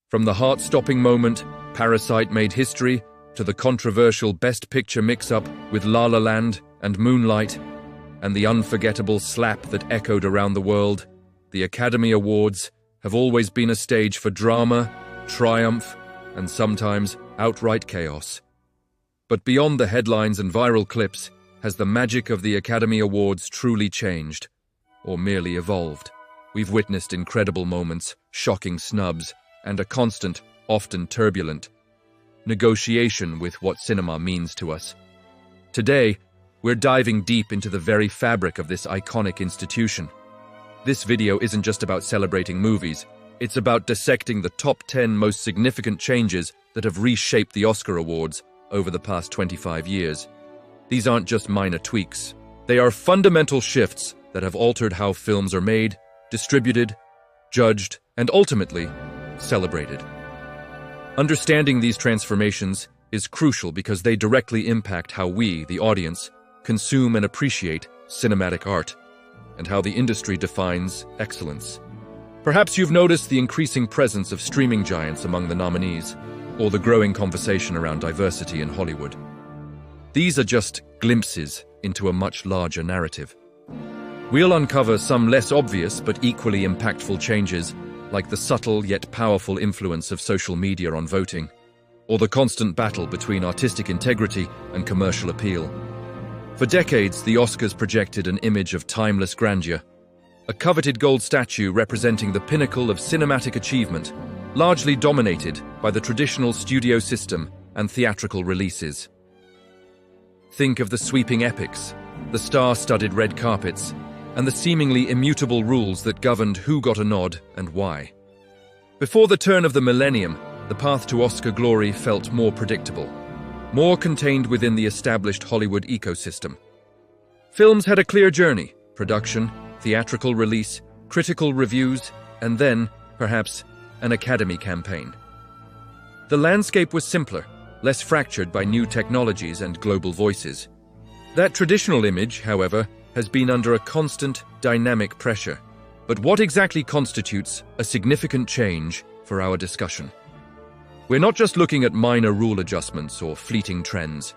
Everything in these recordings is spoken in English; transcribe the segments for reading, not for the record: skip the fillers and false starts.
From the heart-stopping moment Parasite made history to the controversial Best Picture mix-up with La La Land and Moonlight, and the unforgettable slap that echoed around the world, the Academy Awards have always been a stage for drama, triumph, and sometimes outright chaos. But beyond the headlines and viral clips, has the magic of the Academy Awards truly changed, or merely evolved? We've witnessed incredible moments, shocking snubs, and a constant, often turbulent, negotiation with what cinema means to us. Today, we're diving deep into the very fabric of this iconic institution. This video isn't just about celebrating movies, it's about dissecting the top 10 most significant changes that have reshaped the Oscar Awards over the past 25 years. These aren't just minor tweaks. They are fundamental shifts that have altered how films are made, distributed, judged, and ultimately, celebrated. Understanding these transformations is crucial because they directly impact how we, the audience, consume and appreciate cinematic art, and how the industry defines excellence. Perhaps you've noticed the increasing presence of streaming giants among the nominees, or the growing conversation around diversity in Hollywood. These are just glimpses into a much larger narrative. We'll uncover some less obvious but equally impactful changes, like the subtle yet powerful influence of social media on voting, or the constant battle between artistic integrity and commercial appeal. For decades, the Oscars projected an image of timeless grandeur, a coveted gold statue representing the pinnacle of cinematic achievement, largely dominated by the traditional studio system and theatrical releases. Think of the sweeping epics, the star-studded red carpets, and the seemingly immutable rules that governed who got a nod and why. Before the turn of the millennium, the path to Oscar glory felt more predictable, more contained within the established Hollywood ecosystem. Films had a clear journey: production, theatrical release, critical reviews, and then, perhaps, an Academy campaign. The landscape was simpler, less fractured by new technologies and global voices. That traditional image, however, has been under a constant, dynamic pressure. But what exactly constitutes a significant change for our discussion? We're not just looking at minor rule adjustments or fleeting trends.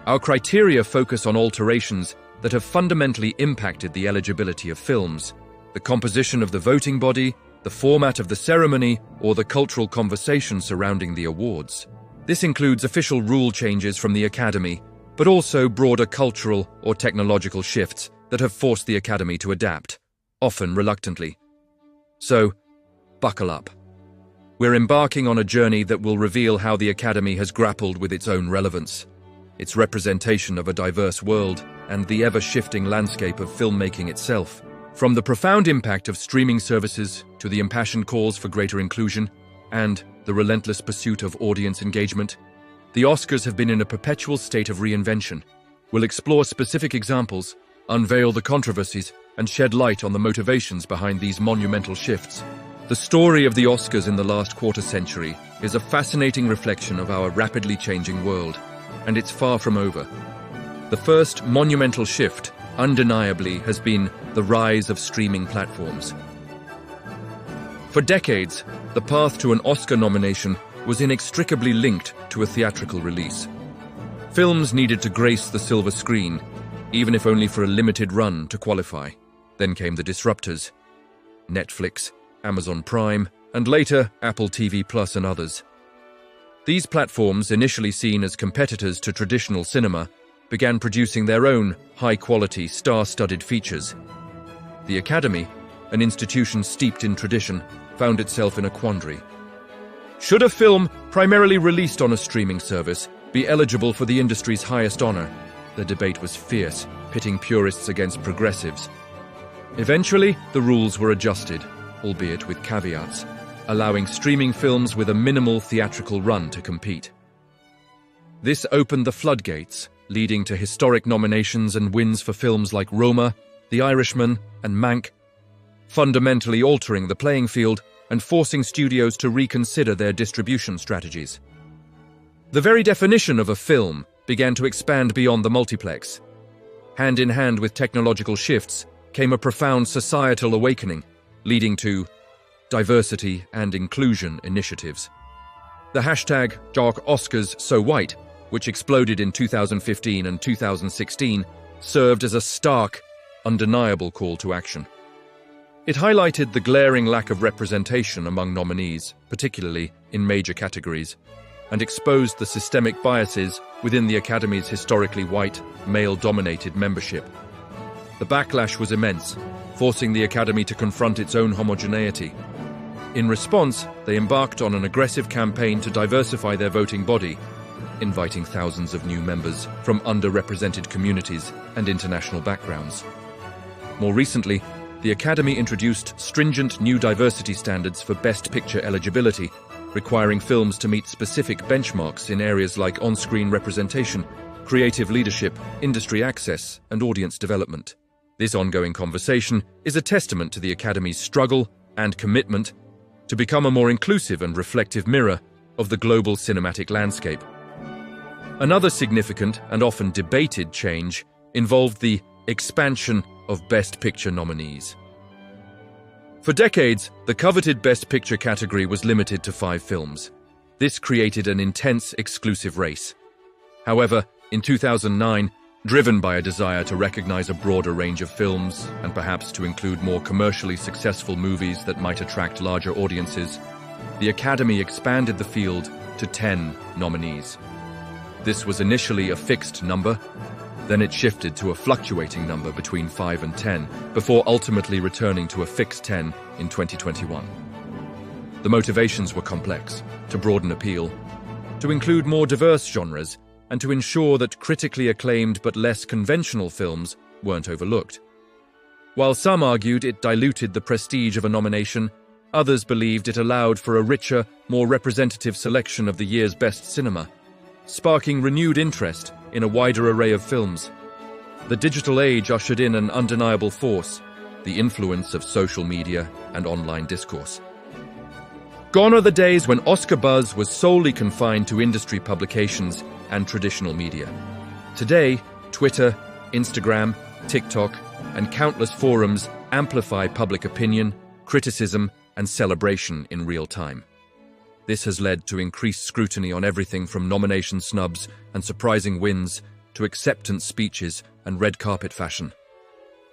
Our criteria focus on alterations that have fundamentally impacted the eligibility of films, the composition of the voting body, the format of the ceremony, or the cultural conversation surrounding the awards. This includes official rule changes from the Academy, but also broader cultural or technological shifts that have forced the Academy to adapt, often reluctantly. So, buckle up. We're embarking on a journey that will reveal how the Academy has grappled with its own relevance, its representation of a diverse world, and the ever-shifting landscape of filmmaking itself. From the profound impact of streaming services to the impassioned calls for greater inclusion and the relentless pursuit of audience engagement, the Oscars have been in a perpetual state of reinvention. We'll explore specific examples, unveil the controversies, and shed light on the motivations behind these monumental shifts. The story of the Oscars in the last quarter century is a fascinating reflection of our rapidly changing world, and it's far from over. The first monumental shift, undeniably, has been the rise of streaming platforms. For decades, the path to an Oscar nomination was inextricably linked to a theatrical release. Films needed to grace the silver screen, even if only for a limited run to qualify. Then came the disruptors: Netflix, Amazon Prime, and later Apple TV Plus and others. These platforms, initially seen as competitors to traditional cinema, began producing their own high-quality, star-studded features. The Academy, an institution steeped in tradition, found itself in a quandary. Should a film, primarily released on a streaming service, be eligible for the industry's highest honor? The debate was fierce, pitting purists against progressives. Eventually, the rules were adjusted, albeit with caveats, allowing streaming films with a minimal theatrical run to compete. This opened the floodgates, leading to historic nominations and wins for films like Roma, The Irishman, and Mank, fundamentally altering the playing field and forcing studios to reconsider their distribution strategies. The very definition of a film began to expand beyond the multiplex. Hand in hand with technological shifts came a profound societal awakening, leading to diversity and inclusion initiatives. The hashtag #OscarsSoWhite, which exploded in 2015 and 2016, served as a stark, undeniable call to action. It highlighted the glaring lack of representation among nominees, particularly in major categories, and exposed the systemic biases within the Academy's historically white, male-dominated membership. The backlash was immense, forcing the Academy to confront its own homogeneity. In response, they embarked on an aggressive campaign to diversify their voting body, inviting thousands of new members from underrepresented communities and international backgrounds. More recently, the Academy introduced stringent new diversity standards for Best Picture eligibility, requiring films to meet specific benchmarks in areas like on-screen representation, creative leadership, industry access, and audience development. This ongoing conversation is a testament to the Academy's struggle and commitment to become a more inclusive and reflective mirror of the global cinematic landscape. Another significant and often debated change involved the expansion of Best Picture nominees. For decades, the coveted Best Picture category was limited to 5 films. This created an intense, exclusive race. However, in 2009, driven by a desire to recognize a broader range of films and perhaps to include more commercially successful movies that might attract larger audiences, the Academy expanded the field to 10 nominees. This was initially a fixed number, then it shifted to a fluctuating number between 5 and 10, before ultimately returning to a fixed 10 in 2021. The motivations were complex: to broaden appeal, to include more diverse genres, and to ensure that critically acclaimed but less conventional films weren't overlooked. While some argued it diluted the prestige of a nomination, others believed it allowed for a richer, more representative selection of the year's best cinema, sparking renewed interest in a wider array of films. The digital age ushered in an undeniable force: the influence of social media and online discourse. Gone are the days when Oscar buzz was solely confined to industry publications and traditional media. Today, Twitter, Instagram, TikTok, and countless forums amplify public opinion, criticism, and celebration in real time. This has led to increased scrutiny on everything from nomination snubs and surprising wins to acceptance speeches and red carpet fashion.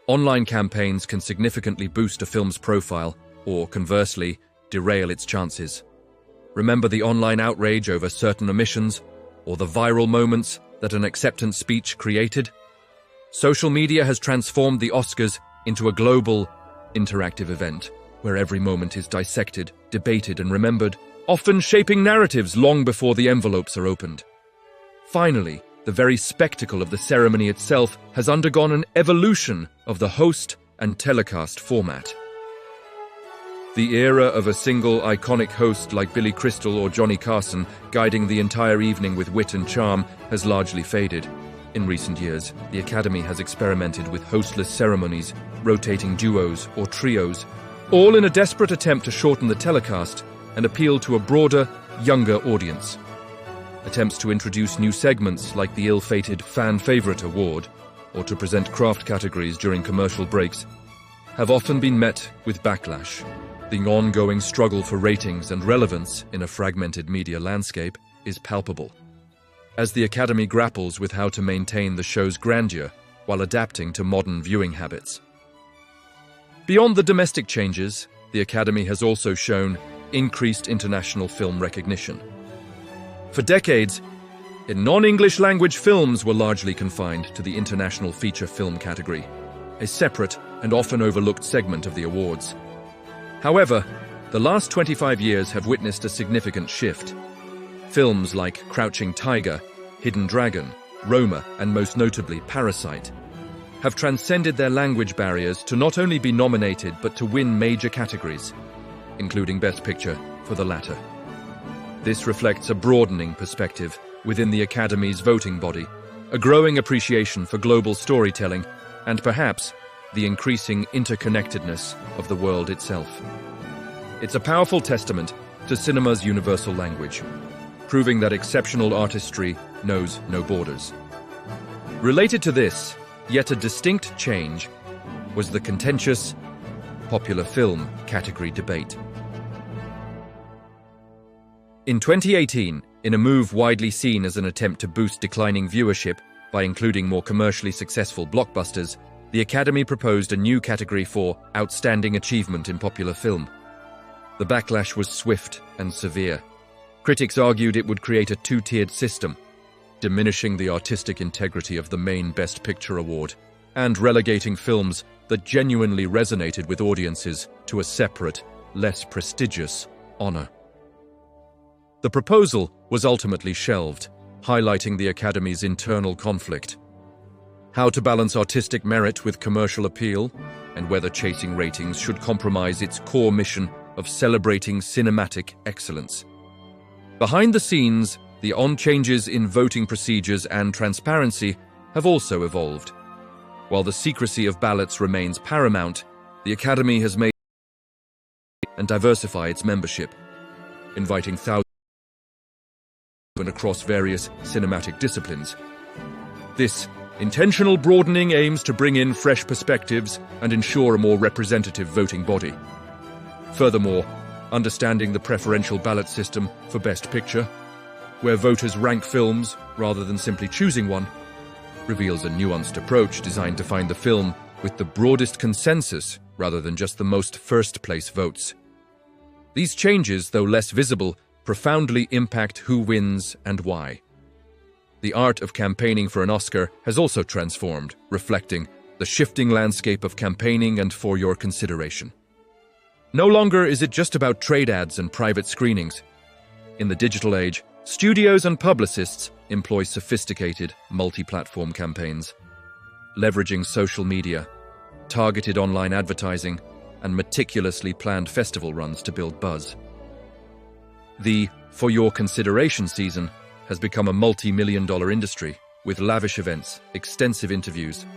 Online campaigns can significantly boost a film's profile or, conversely, derail its chances. Remember the online outrage over certain omissions or the viral moments that an acceptance speech created? Social media has transformed the Oscars into a global, interactive event where every moment is dissected, debated, and remembered, often shaping narratives long before the envelopes are opened. Finally, the very spectacle of the ceremony itself has undergone an evolution of the host and telecast format. The era of a single iconic host like Billy Crystal or Johnny Carson guiding the entire evening with wit and charm has largely faded. In recent years, the Academy has experimented with hostless ceremonies, rotating duos or trios, all in a desperate attempt to shorten the telecast and appeal to a broader, younger audience. Attempts to introduce new segments like the ill-fated Fan Favorite Award, or to present craft categories during commercial breaks, have often been met with backlash. The ongoing struggle for ratings and relevance in a fragmented media landscape is palpable, as the Academy grapples with how to maintain the show's grandeur while adapting to modern viewing habits. Beyond the domestic changes, the Academy has also shown increased international film recognition. For decades, non-English language films were largely confined to the international feature film category, a separate and often overlooked segment of the awards. However, the last 25 years have witnessed a significant shift. Films like Crouching Tiger, Hidden Dragon, Roma, and most notably Parasite have transcended their language barriers to not only be nominated but to win major categories, including Best Picture for the latter. This reflects a broadening perspective within the Academy's voting body, a growing appreciation for global storytelling, and perhaps the increasing interconnectedness of the world itself. It's a powerful testament to cinema's universal language, proving that exceptional artistry knows no borders. Related to this, yet a distinct change, was the contentious popular film category debate. In 2018, in a move widely seen as an attempt to boost declining viewership by including more commercially successful blockbusters, the Academy proposed a new category for Outstanding Achievement in Popular Film. The backlash was swift and severe. Critics argued it would create a two-tiered system, diminishing the artistic integrity of the main Best Picture award and relegating films that genuinely resonated with audiences to a separate, less prestigious honor. The proposal was ultimately shelved, highlighting the Academy's internal conflict. How to balance artistic merit with commercial appeal, and whether chasing ratings should compromise its core mission of celebrating cinematic excellence. Behind the scenes, the changes in voting procedures and transparency have also evolved. While the secrecy of ballots remains paramount, the Academy has made and diversify its membership, inviting thousands across various cinematic disciplines. This intentional broadening aims to bring in fresh perspectives and ensure a more representative voting body. Furthermore, understanding the preferential ballot system for Best Picture, where voters rank films rather than simply choosing one, reveals a nuanced approach designed to find the film with the broadest consensus rather than just the most first-place votes. These changes, though less visible, profoundly impact who wins and why. The art of campaigning for an Oscar has also transformed, reflecting the shifting landscape of campaigning and for your consideration. No longer is it just about trade ads and private screenings. In the digital age, studios and publicists employ sophisticated, multi-platform campaigns, leveraging social media, targeted online advertising, and meticulously planned festival runs to build buzz. The For Your Consideration season has become a multi-million-dollar industry with lavish events, extensive interviews,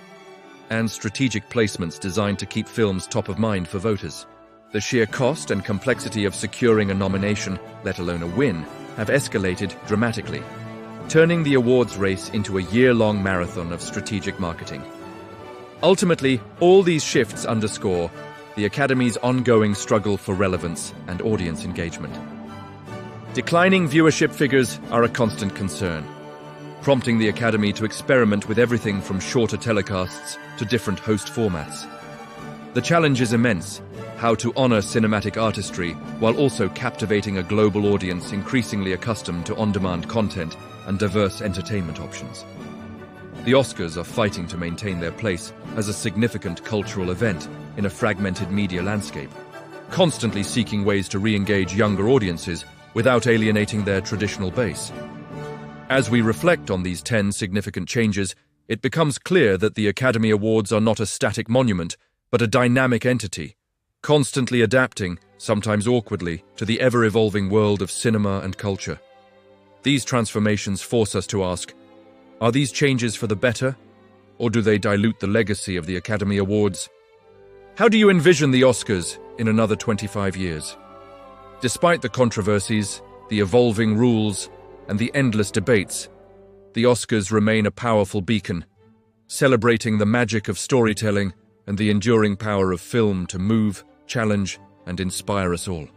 and strategic placements designed to keep films top of mind for voters. The sheer cost and complexity of securing a nomination, let alone a win, have escalated dramatically, turning the awards race into a year-long marathon of strategic marketing. Ultimately, all these shifts underscore the Academy's ongoing struggle for relevance and audience engagement. Declining viewership figures are a constant concern, prompting the Academy to experiment with everything from shorter telecasts to different host formats. The challenge is immense: how to honor cinematic artistry while also captivating a global audience increasingly accustomed to on-demand content and diverse entertainment options. The Oscars are fighting to maintain their place as a significant cultural event in a fragmented media landscape, constantly seeking ways to re-engage younger audiences without alienating their traditional base. As we reflect on these 10 significant changes, it becomes clear that the Academy Awards are not a static monument, but a dynamic entity, constantly adapting, sometimes awkwardly, to the ever-evolving world of cinema and culture. These transformations force us to ask, are these changes for the better, or do they dilute the legacy of the Academy Awards? How do you envision the Oscars in another 25 years? Despite the controversies, the evolving rules, and the endless debates, the Oscars remain a powerful beacon, celebrating the magic of storytelling and the enduring power of film to move, challenge, and inspire us all.